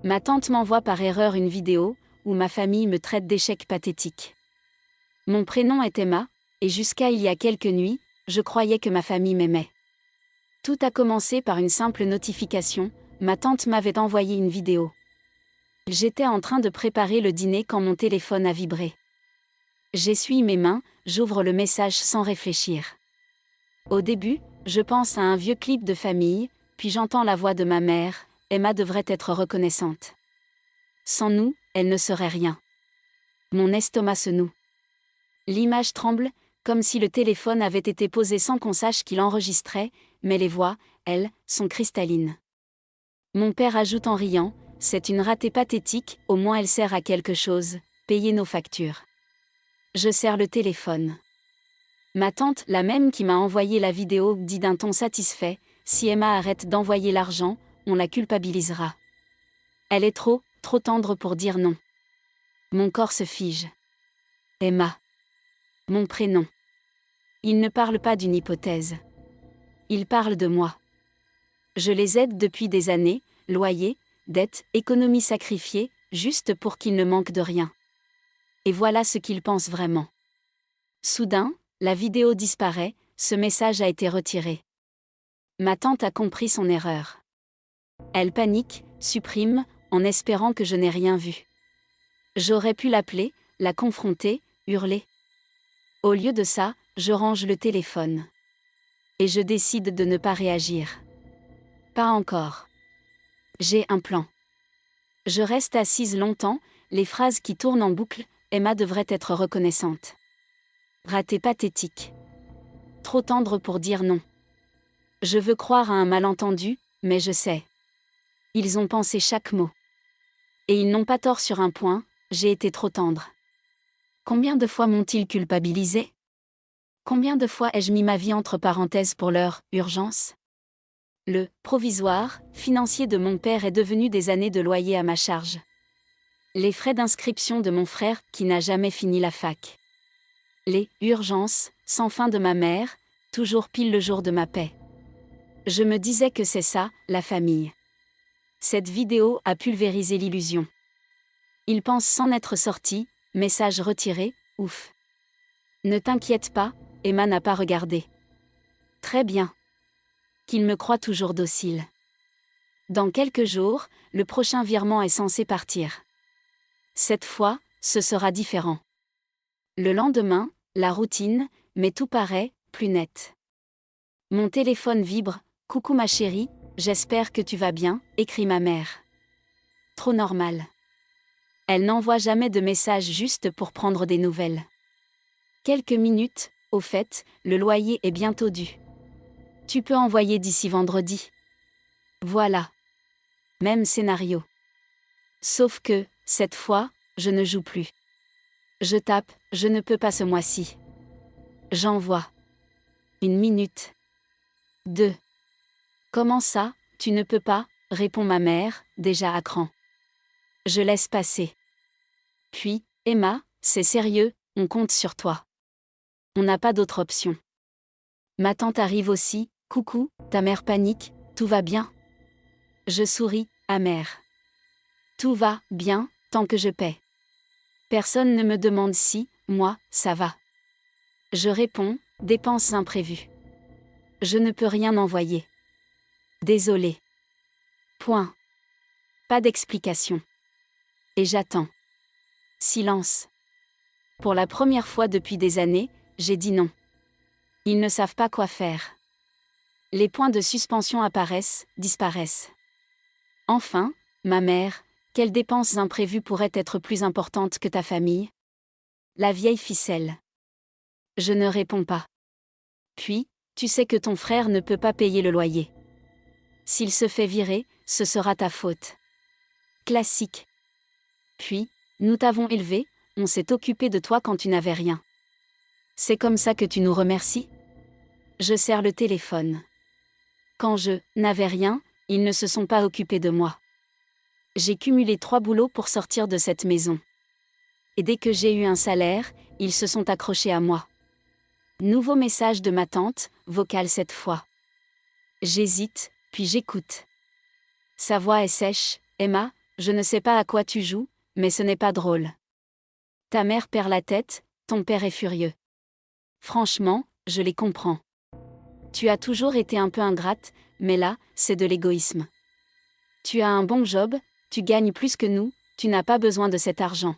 Ma tante m'envoie par erreur une vidéo où ma famille me traite d'échec pathétique. Mon prénom est Emma, et jusqu'à il y a quelques nuits, je croyais que ma famille m'aimait. Tout a commencé par une simple notification, ma tante m'avait envoyé une vidéo. J'étais en train de préparer le dîner quand mon téléphone a vibré. J'essuie mes mains, j'ouvre le message sans réfléchir. Au début, je pense à un vieux clip de famille, puis j'entends la voix de ma mère. Emma devrait être reconnaissante. Sans nous, elle ne serait rien. Mon estomac se noue. L'image tremble, comme si le téléphone avait été posé sans qu'on sache qu'il enregistrait, mais les voix, elles, sont cristallines. Mon père ajoute en riant, c'est une ratée pathétique, au moins elle sert à quelque chose, payer nos factures. Je serre le téléphone. Ma tante, la même qui m'a envoyé la vidéo, dit d'un ton satisfait, si Emma arrête d'envoyer l'argent, on la culpabilisera. Elle est trop tendre pour dire non. Mon corps se fige. Emma. Mon prénom. Il ne parle pas d'une hypothèse. Il parle de moi. Je les aide depuis des années, loyer, dette, économie sacrifiée, juste pour qu'ils ne manquent de rien. Et voilà ce qu'ils pensent vraiment. Soudain, la vidéo disparaît, ce message a été retiré. Ma tante a compris son erreur. Elle panique, supprime, en espérant que je n'ai rien vu. J'aurais pu l'appeler, la confronter, hurler. Au lieu de ça, je range le téléphone. Et je décide de ne pas réagir. Pas encore. J'ai un plan. Je reste assise longtemps, les phrases qui tournent en boucle, Emma devrait être reconnaissante. Raté pathétique. Trop tendre pour dire non. Je veux croire à un malentendu, mais je sais. Ils ont pensé chaque mot. Et ils n'ont pas tort sur un point, j'ai été trop tendre. Combien de fois m'ont-ils culpabilisé ? Combien de fois ai-je mis ma vie entre parenthèses pour leur urgence ? Le provisoire financier de mon père est devenu des années de loyer à ma charge. Les frais d'inscription de mon frère qui n'a jamais fini la fac. Les urgences sans fin de ma mère, toujours pile le jour de ma paix. Je me disais que c'est ça, la famille. Cette vidéo a pulvérisé l'illusion. Ils pensent s'en être sortis, message retiré, ouf. Ne t'inquiète pas, Emma n'a pas regardé. Très bien. Qu'il me croit toujours docile. Dans quelques jours, le prochain virement est censé partir. Cette fois, ce sera différent. Le lendemain, la routine, mais tout paraît plus net. Mon téléphone vibre, coucou ma chérie, j'espère que tu vas bien, écrit ma mère. Trop normal. Elle n'envoie jamais de message juste pour prendre des nouvelles. Quelques minutes, au fait, le loyer est bientôt dû. Tu peux envoyer d'ici vendredi. Voilà. Même scénario. Sauf que, cette fois, je ne joue plus. Je tape, je ne peux pas ce mois-ci. J'envoie. 1 minute. 2. Comment ça, tu ne peux pas, répond ma mère, déjà à cran. Je laisse passer. Puis, Emma, c'est sérieux, on compte sur toi. On n'a pas d'autre option. Ma tante arrive aussi, coucou, ta mère panique, tout va bien ? Je souris, amère. Tout va bien, tant que je paie. Personne ne me demande si, moi, ça va. Je réponds, dépenses imprévues. Je ne peux rien envoyer. Désolé. Point. Pas d'explication. Et j'attends. Silence. Pour la première fois depuis des années, j'ai dit non. Ils ne savent pas quoi faire. Les points de suspension apparaissent, disparaissent. Enfin, ma mère, quelles dépenses imprévues pourraient être plus importantes que ta famille ? La vieille ficelle. Je ne réponds pas. Puis, tu sais que ton frère ne peut pas payer le loyer. S'il se fait virer, ce sera ta faute. Classique. Puis, nous t'avons élevé, on s'est occupé de toi quand tu n'avais rien. C'est comme ça que tu nous remercies ? Je serre le téléphone. Quand je n'avais rien, ils ne se sont pas occupés de moi. J'ai cumulé 3 boulots pour sortir de cette maison. Et dès que j'ai eu un salaire, ils se sont accrochés à moi. Nouveau message de ma tante, vocal cette fois. J'hésite, puis j'écoute. Sa voix est sèche, Emma, je ne sais pas à quoi tu joues, mais ce n'est pas drôle. Ta mère perd la tête, ton père est furieux. Franchement, je les comprends. Tu as toujours été un peu ingrate, mais là, c'est de l'égoïsme. Tu as un bon job, tu gagnes plus que nous, tu n'as pas besoin de cet argent.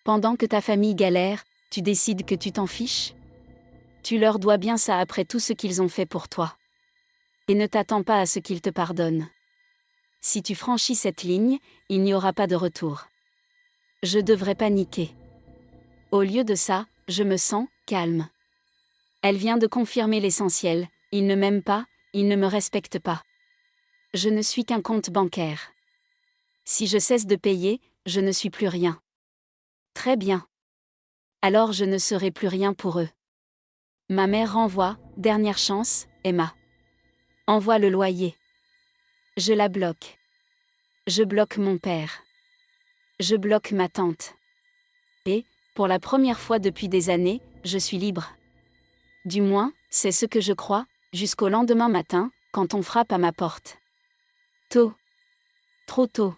Pendant que ta famille galère, tu décides que tu t'en fiches? Tu leur dois bien ça après tout ce qu'ils ont fait pour toi. Et ne t'attends pas à ce qu'ils te pardonnent. Si tu franchis cette ligne, il n'y aura pas de retour. Je devrais paniquer. Au lieu de ça, je me sens calme. Elle vient de confirmer l'essentiel, il ne m'aime pas, il ne me respecte pas. Je ne suis qu'un compte bancaire. Si je cesse de payer, je ne suis plus rien. Très bien. Alors je ne serai plus rien pour eux. Ma mère renvoie, dernière chance, Emma. Envoie le loyer. Je la bloque. Je bloque mon père. Je bloque ma tante. Et, pour la première fois depuis des années, je suis libre. Du moins, c'est ce que je crois, jusqu'au lendemain matin, quand on frappe à ma porte. Tôt. Trop tôt.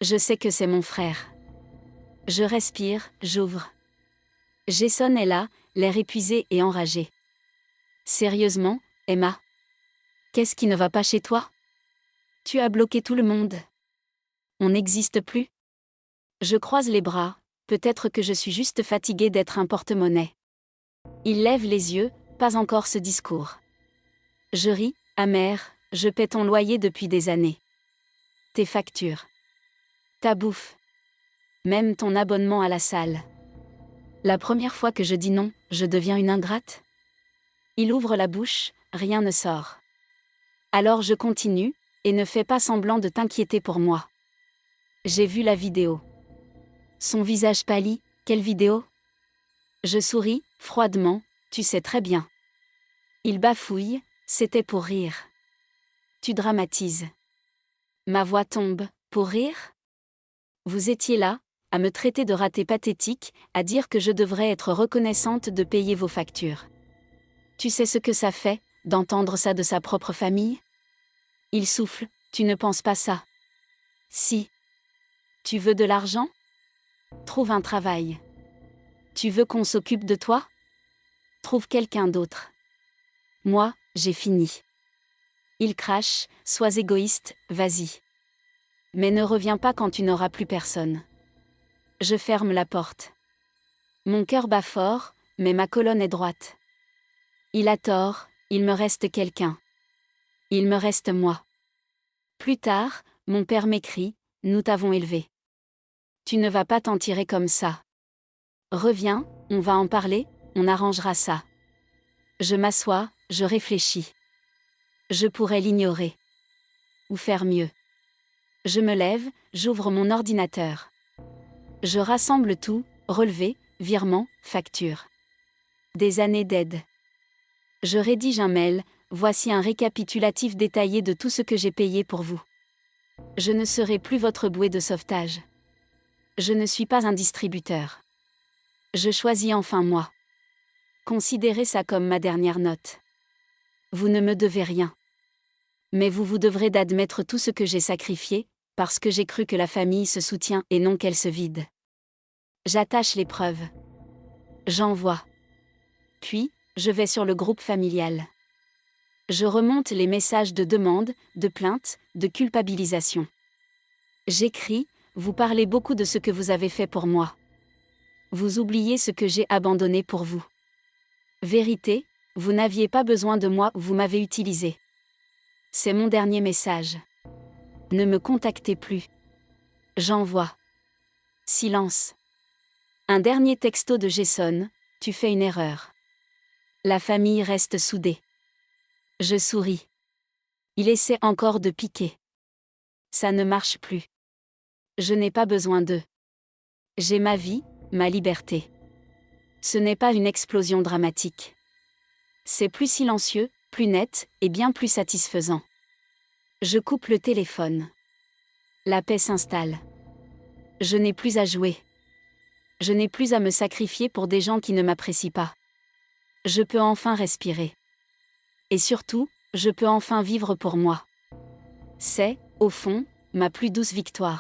Je sais que c'est mon frère. Je respire, j'ouvre. Jason est là, l'air épuisé et enragé. Sérieusement, Emma? Qu'est-ce qui ne va pas chez toi? Tu as bloqué tout le monde. On n'existe plus? Je croise les bras, peut-être que je suis juste fatiguée d'être un porte-monnaie. Il lève les yeux, pas encore ce discours. Je ris, amer, je paie ton loyer depuis des années. Tes factures. Ta bouffe. Même ton abonnement à la salle. La première fois que je dis non, je deviens une ingrate? Il ouvre la bouche, rien ne sort. Alors je continue, et ne fais pas semblant de t'inquiéter pour moi. J'ai vu la vidéo. Son visage pâlit, quelle vidéo? Je souris, froidement, tu sais très bien. Il bafouille, c'était pour rire. Tu dramatises. Ma voix tombe, pour rire? Vous étiez là, à me traiter de raté pathétique, à dire que je devrais être reconnaissante de payer vos factures. Tu sais ce que ça fait, d'entendre ça de sa propre famille? Il souffle, tu ne penses pas ça. Si. Tu veux de l'argent? Trouve un travail. Tu veux qu'on s'occupe de toi? Trouve quelqu'un d'autre. Moi, j'ai fini. Il crache, sois égoïste, vas-y. Mais ne reviens pas quand tu n'auras plus personne. Je ferme la porte. Mon cœur bat fort, mais ma colonne est droite. Il a tort, il me reste quelqu'un. Il me reste moi. Plus tard, mon père m'écrit, nous t'avons élevé. Tu ne vas pas t'en tirer comme ça. Reviens, on va en parler, on arrangera ça. Je m'assois, je réfléchis. Je pourrais l'ignorer. Ou faire mieux. Je me lève, j'ouvre mon ordinateur. Je rassemble tout, relevé, virement, facture. Des années d'aide. Je rédige un mail, voici un récapitulatif détaillé de tout ce que j'ai payé pour vous. Je ne serai plus votre bouée de sauvetage. Je ne suis pas un distributeur. Je choisis enfin moi. Considérez ça comme ma dernière note. Vous ne me devez rien. Mais vous vous devrez d'admettre tout ce que j'ai sacrifié, parce que j'ai cru que la famille se soutient et non qu'elle se vide. J'attache les preuves. J'envoie. Puis, je vais sur le groupe familial. Je remonte les messages de demande, de plainte, de culpabilisation. J'écris, vous parlez beaucoup de ce que vous avez fait pour moi. Vous oubliez ce que j'ai abandonné pour vous. Vérité, vous n'aviez pas besoin de moi, vous m'avez utilisé. C'est mon dernier message. Ne me contactez plus. J'envoie. Silence. Un dernier texto de Jason, tu fais une erreur. La famille reste soudée. Je souris. Il essaie encore de piquer. Ça ne marche plus. Je n'ai pas besoin d'eux. J'ai ma vie, ma liberté. Ce n'est pas une explosion dramatique. C'est plus silencieux, plus net, et bien plus satisfaisant. Je coupe le téléphone. La paix s'installe. Je n'ai plus à jouer. Je n'ai plus à me sacrifier pour des gens qui ne m'apprécient pas. Je peux enfin respirer. Et surtout, je peux enfin vivre pour moi. C'est, au fond, ma plus douce victoire.